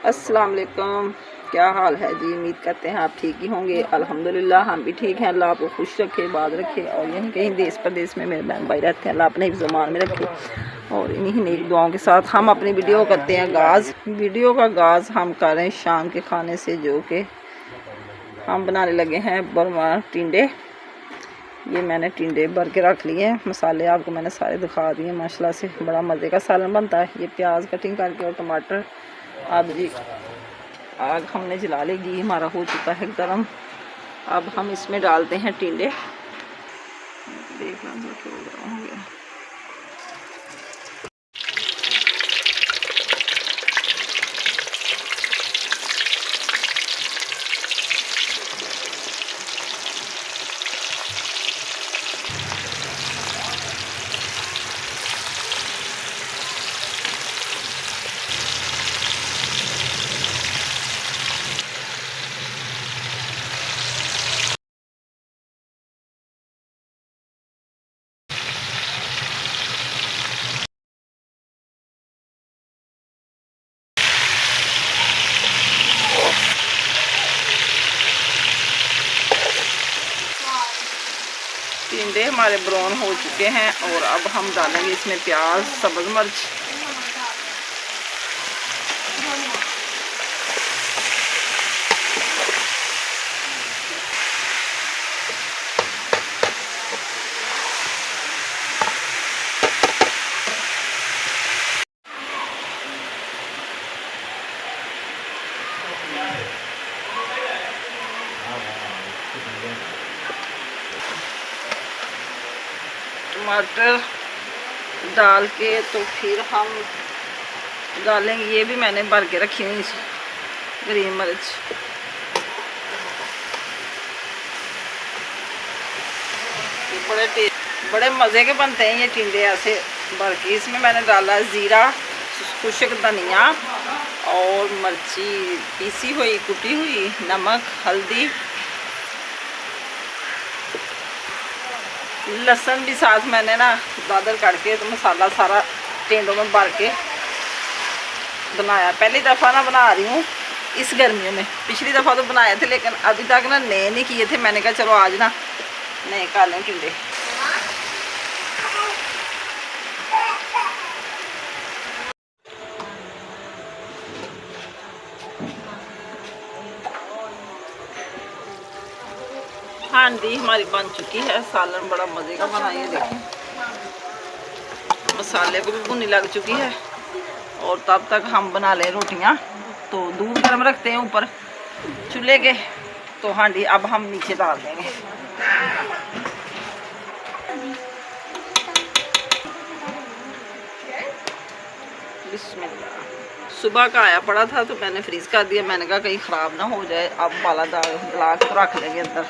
अस्सलाम वालेकुम। क्या हाल है जी? उम्मीद करते हैं आप ठीक ही होंगे। अल्हम्दुलिल्लाह हम भी ठीक हैं। अल्लाह आपको खुश रखे, बात रखे और यहीं कहीं देश प्रदेश में मेरे बहन भाई रहते हैं, अल्लाह अपने ज़मान में रखे। और इन्हीं नेक दुआओं के साथ हम अपनी वीडियो करते हैं आगाज़। वीडियो का आगाज़ हम कर रहे हैं शाम के खाने से, जो कि हम बनाने लगे हैं बरमा टिंडे। ये मैंने टिंडे भर के रख लिए हैं। मसाले आपको मैंने सारे दिखा दिए माशाल्लाह से। बड़ा मज़े का सालन बनता है। ये प्याज कटिंग करके और टमाटर। अब जी आग हमने जला ली, घी हमारा हो चुका है गर्म। अब हम इसमें डालते हैं टिंडे। देख लो हो गया। टिंडे हमारे ब्राउन हो चुके हैं और अब हम डालेंगे इसमें प्याज, सब्ज़ मिर्च, टमाटर डाल के तो फिर हम डालेंगे, ये भी मैंने भर के रखी हुई ग्रीन मिर्च। ये बड़े मज़े के बनते हैं ये टिंडे ऐसे भर के। इसमें मैंने डाला ज़ीरा, खुश्क धनिया और मिर्ची पीसी हुई, कुटी हुई, नमक, हल्दी, लहसुन भी साथ मैंने ना दादर काट के तो मसाला सारा टिंडों में भर के बनाया। पहली दफ़ा ना बना रही हूँ इस गर्मियों में। पिछली दफ़ा तो बनाए थे लेकिन अभी तक ना नए नहीं किए थे। मैंने कहा चलो आज ना नए खा लें टिंडे। हांडी हमारी बन चुकी है। सालन बड़ा मज़े का बना, ये देखें मसाले को भी भुनी लग चुकी है। और तब तक हम बना लें रोटियां। तो दूध गर्म रखते हैं ऊपर चूल्हे के, तो हांडी अब हम नीचे डाल देंगे। बिस्मिल्लाह। सुबह का आया पड़ा था तो मैंने फ्रीज कर दिया। मैंने कहा कहीं ख़राब ना हो जाए। अब बाला दाल गिलास रख लेंगे अंदर।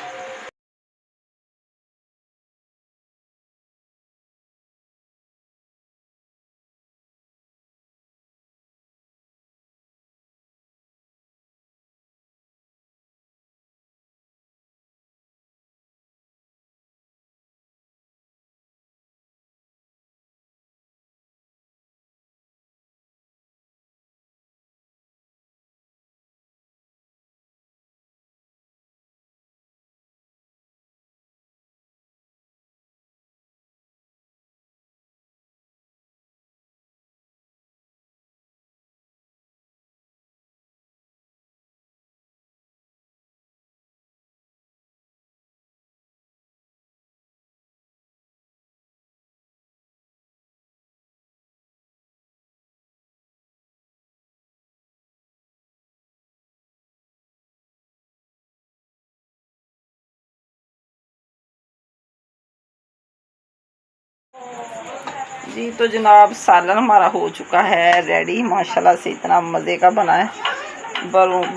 जी तो जनाब सालन हमारा हो चुका है रेडी माशाल्लाह से। इतना मज़े का बना है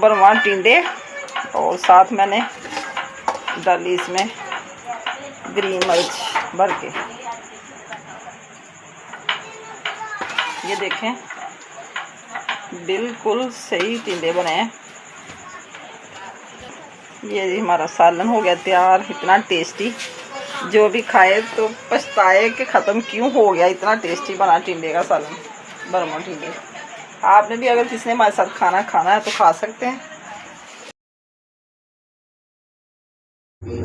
बरवा टिंडे। और साथ मैंने डाली इसमें ग्रीन मिर्च भर के। ये देखें बिल्कुल सही टिंडे बने हैं। ये हमारा सालन हो गया तैयार। इतना टेस्टी, जो भी खाए तो पछताए कि ख़त्म क्यों हो गया। इतना टेस्टी बना टिंडे का सालन, बर्मा टिंडे। आपने भी अगर किसी ने हमारे साथ खाना खाना है तो खा सकते हैं।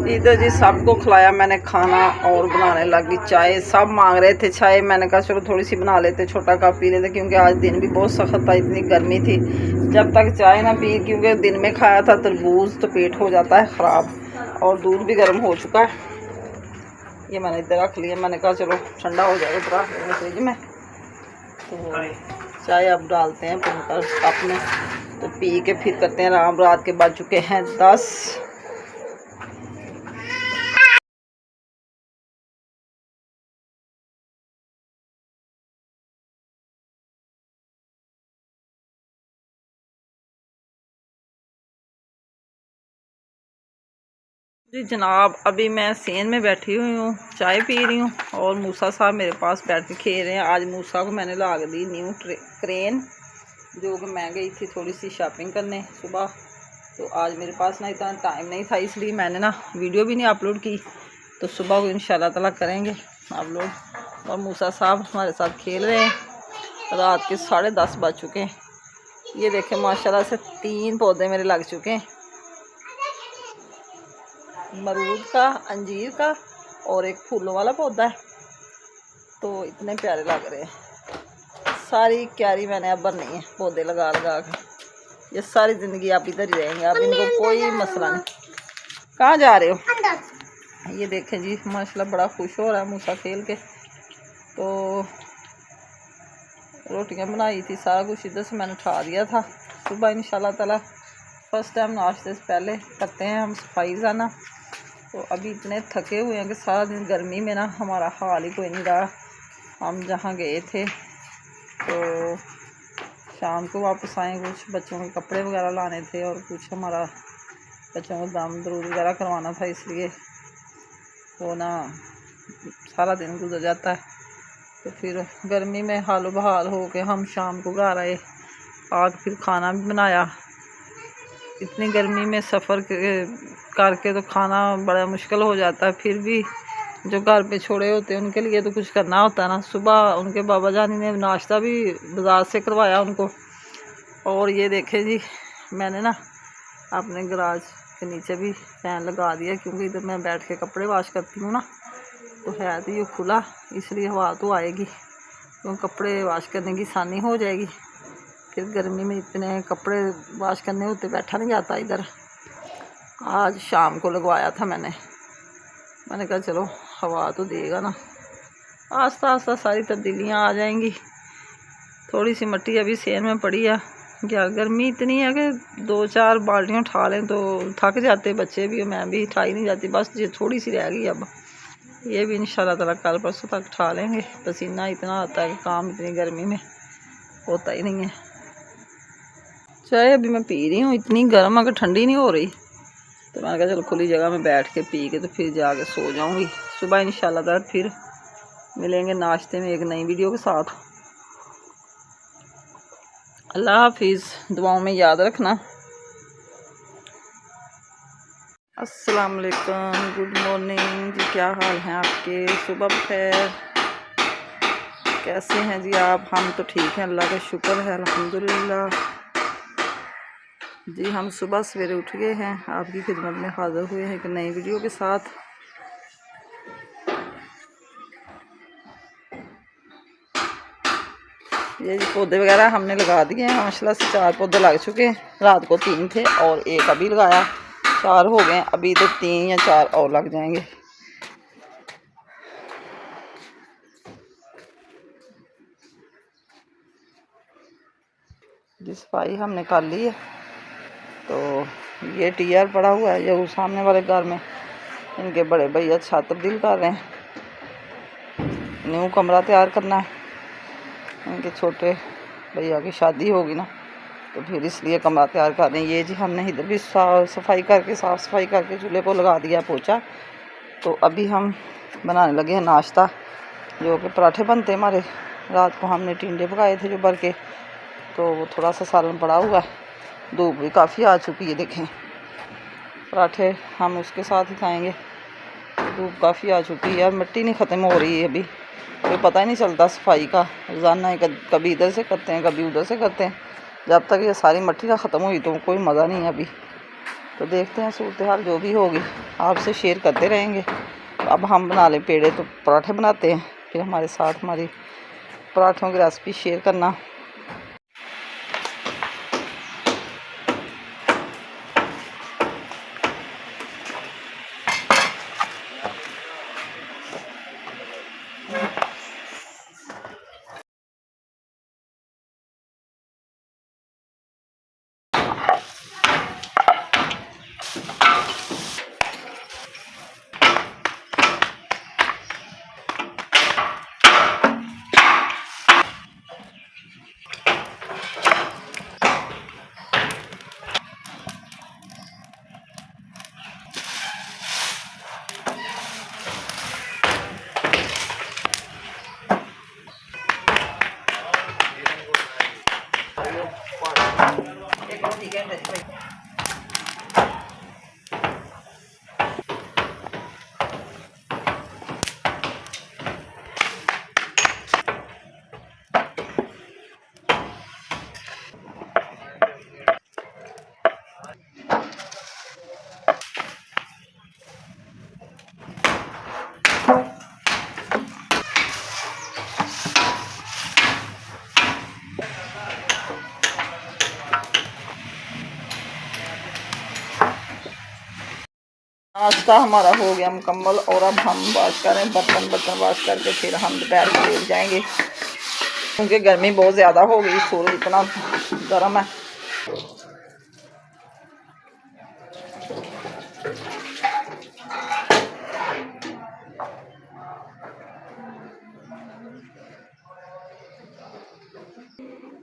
इधर जी सबको खिलाया मैंने खाना और बनाने लगी चाय। सब मांग रहे थे चाय, मैंने कहा चलो थोड़ी सी बना लेते, छोटा कप पी लेते, क्योंकि आज दिन भी बहुत सख्त था, इतनी गर्मी थी। जब तक चाय ना पी, क्योंकि दिन में खाया था तरबूज तो पेट हो जाता है ख़राब, और दूध भी गर्म हो चुका है। ये मैंने इधर रख लिया, मैंने कहा चलो ठंडा हो जाएगा पूरा फ्रिज में। तो चाय अब डालते हैं भूनकर कप में, तो पी के फिर करते हैं आराम। रात के बज चुके हैं 10। जी जनाब, अभी मैं सेन में बैठी हुई हूँ, चाय पी रही हूँ, और मूसा साहब मेरे पास बैठ के खेल रहे हैं। आज मूसा को मैंने ला दी न्यू क्रेन, जो कि मैं गई थी थोड़ी सी शॉपिंग करने सुबह। तो आज मेरे पास ना इतना टाइम नहीं था, इसलिए मैंने ना वीडियो भी नहीं अपलोड की। तो सुबह को इंशाल्लाह ताला करेंगे अपलोड। और मूसा साहब हमारे साथ खेल रहे हैं। रात के 10:30 बज चुके हैं। ये देखें माशाल्लाह से 3 पौधे मेरे लग चुके हैं, मरूद का, अंजीर का, और एक फूलों वाला पौधा है। तो इतने प्यारे लग रहे हैं। सारी क्यारी मैंने अब भरनी है पौधे लगा लगा के। ये सारी ज़िंदगी आप इधर ही रहेंगे, आप इनको कोई मसला नहीं। कहाँ जा रहे हो? ये देखें जी माशाल्लाह बड़ा खुश हो रहा है मूसा खेल के। तो रोटियां बनाई थी, सारा कुछ इधर से मैंने उठा दिया था। सुबह इंशाल्लाह ताला फर्स्ट टाइम नाश्ते से पहले करते हैं हम सफाई जाना। तो अभी इतने थके हुए हैं कि सारा दिन गर्मी में ना हमारा हाल ही कोई नहीं रहा। हम जहाँ गए थे तो शाम को वापस आए, कुछ बच्चों के कपड़े वगैरह लाने थे, और कुछ हमारा बच्चों को दम दरूद वगैरह करवाना था, इसलिए वो ना सारा दिन गुजर जाता है। तो फिर गर्मी में हालो बहाल हो के हम शाम को घर आए, आके फिर खाना भी बनाया। इतनी गर्मी में सफ़र करके तो खाना बड़ा मुश्किल हो जाता है। फिर भी जो घर पे छोड़े होते हैं उनके लिए तो कुछ करना होता है ना। सुबह उनके बाबा जानी ने नाश्ता भी बाज़ार से करवाया उनको। और ये देखें जी, मैंने ना अपने गराज के नीचे भी फैन लगा दिया, क्योंकि इधर मैं बैठ के कपड़े वॉश करती हूँ ना, तो है तो ये खुला, इसलिए हवा तो आएगी, तो कपड़े वॉश करने की आसानी हो जाएगी। फिर गर्मी में इतने कपड़े वॉश करने होते, बैठा नहीं जाता इधर। आज शाम को लगवाया था मैंने कहा चलो हवा तो देगा ना। आस्ता आस्ता सारी तब्दीलियाँ आ जाएंगी। थोड़ी सी मिट्टी अभी सेन में पड़ी है, क्या गर्मी इतनी है कि 2-4 बाल्टियाँ उठा लें तो थक जाते बच्चे भी, मैं भी उठाई नहीं जाती। बस ये थोड़ी सी रह गई, अब ये भी इंशाल्लाह ताला कल परसों तक उठा लेंगे। पसीना इतना आता है कि काम इतनी गर्मी में होता ही नहीं है। चाय अभी मैं पी रही हूँ, इतनी गर्म है कि ठंडी नहीं हो रही। तो मैंने कहा चलो खुली जगह में बैठ के पी के तो फिर जाके सो जाऊंगी। सुबह इंशाल्लाह ताला फिर मिलेंगे नाश्ते में एक नई वीडियो के साथ। अल्लाह हाफिज़, दुआओं में याद रखना। अस्सलाम वालेकुम, गुड मॉर्निंग जी, क्या हाल हैं आपके? सुबह बखैर, कैसे हैं जी आप? हम तो ठीक हैं, अल्लाह का शुक्र है, अल्हम्दुलिल्लाह जी। हम सुबह सवेरे उठ गए हैं, आपकी खिदमत में हाज़िर हुए हैं एक नई वीडियो के साथ। ये पौधे वगैरह हमने लगा दिए हैं माशाल्लाह से। 4 पौधे लग चुके हैं, रात को 3 थे और एक अभी लगाया, 4 हो गए। अभी तो 3 या 4 और लग जाएंगे। जी सफाई हमने कर ली है। तो ये टीआर पड़ा हुआ है जो सामने वाले घर में, इनके बड़े भैया छत तब्दील कर रहे हैं, न्यू कमरा तैयार करना है। इनके छोटे भैया की शादी होगी ना, तो फिर इसलिए कमरा तैयार कर रहे हैं। ये जी हमने इधर भी सफाई करके, साफ़ सफाई करके चूल्हे को लगा दिया पोछा। तो अभी हम बनाने लगे हैं नाश्ता, जो कि पराठे बनते हैं हमारे। रात को हमने टिंडे पकाए थे जो भर के, तो वो थोड़ा सा सालन पड़ा हुआ है। धूप भी काफ़ी आ चुकी है, देखें पराठे हम उसके साथ ही खाएंगे। धूप काफ़ी आ चुकी है और मिट्टी नहीं ख़त्म हो रही है अभी। कोई पता ही नहीं चलता सफाई का। रोज़ाना ही कभी इधर से करते हैं, कभी उधर से करते हैं। जब तक ये सारी मट्टी ना ख़त्म हुई तो कोई मज़ा नहीं है अभी। तो देखते हैं सूरत हाल जो भी होगी आपसे शेयर करते रहेंगे। तो अब हम बना लें पेड़े, तो पराठे बनाते हैं, फिर हमारे साथ हमारी पराठों की रेसिपी शेयर करना। नाश्ता हमारा हो गया मुकम्मल और अब हम वाश करें बर्तन वाश करके फिर हम दोपहर को लेट जाएंगे, क्योंकि गर्मी बहुत ज़्यादा हो गई, सूरज इतना गर्म है।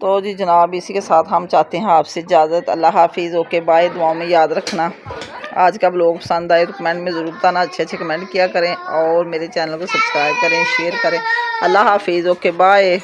तो जी जनाब, इसी के साथ हम चाहते हैं आपसे इजाज़त। अल्लाह हाफिज़, ओके बाय। दुआओं में याद रखना। आज का ब्लॉग पसंद आए तो कमेंट में ज़रूर बताना, अच्छे कमेंट किया करें और मेरे चैनल को सब्सक्राइब करें, शेयर करें। अल्लाह हाफिज़, ओके बाय।